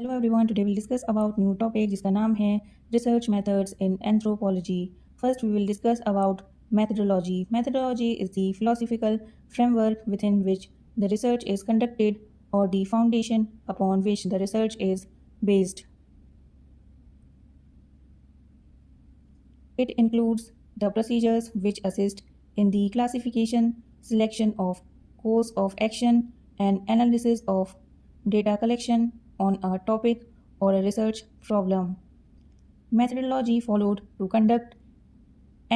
Hello everyone, today will discuss about new topic जिसका नाम है research methods in anthropology. First we will discuss about methodology. Methodology is the philosophical framework within which the research is conducted or the foundation upon which the research is based. It includes the procedures which assist in the classification, selection of course of action, and analysis of data collection on a topic or a research problem. Methodology followed to conduct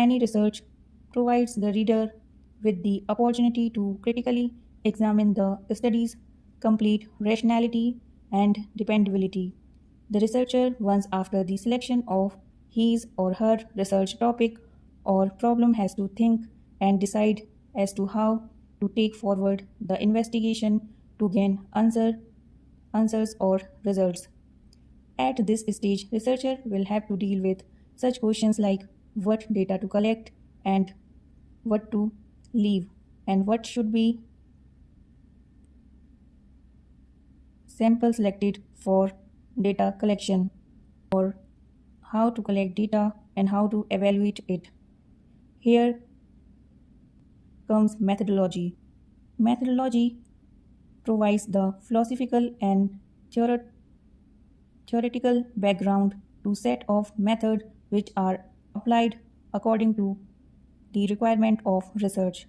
any research provides the reader with the opportunity to critically examine the study's complete rationality and dependability. The researcher, once after the selection of his or her research topic or problem, has to think and decide as to how to take forward the investigation to gain answers or results. At this stage, researcher will have to deal with such questions like what data to collect and what to leave and what should be sample selected for data collection or how to collect data and how to evaluate it. Here comes methodology. Methodology provides the philosophical and theoretical background to set of methods which are applied according to the requirement of research.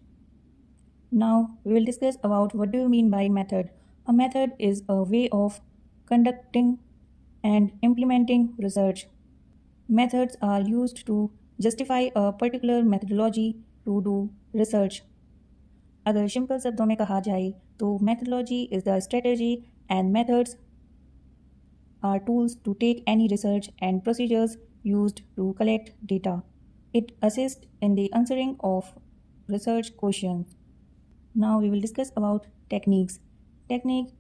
Now we will discuss about what do you mean by method. A method is a way of conducting and implementing research. Methods are used to justify a particular methodology to do research. अगर simple शब्दों में कहा जाए तो methodology is the strategy and methods are tools to take any research and procedures used to collect data. It assists in the answering of research questions. Now we will discuss about techniques. Technique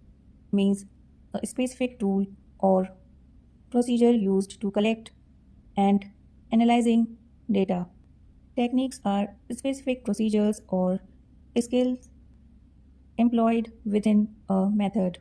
means a specific tool or procedure used to collect and analyzing data. Techniques are specific procedures or skills employed within a method.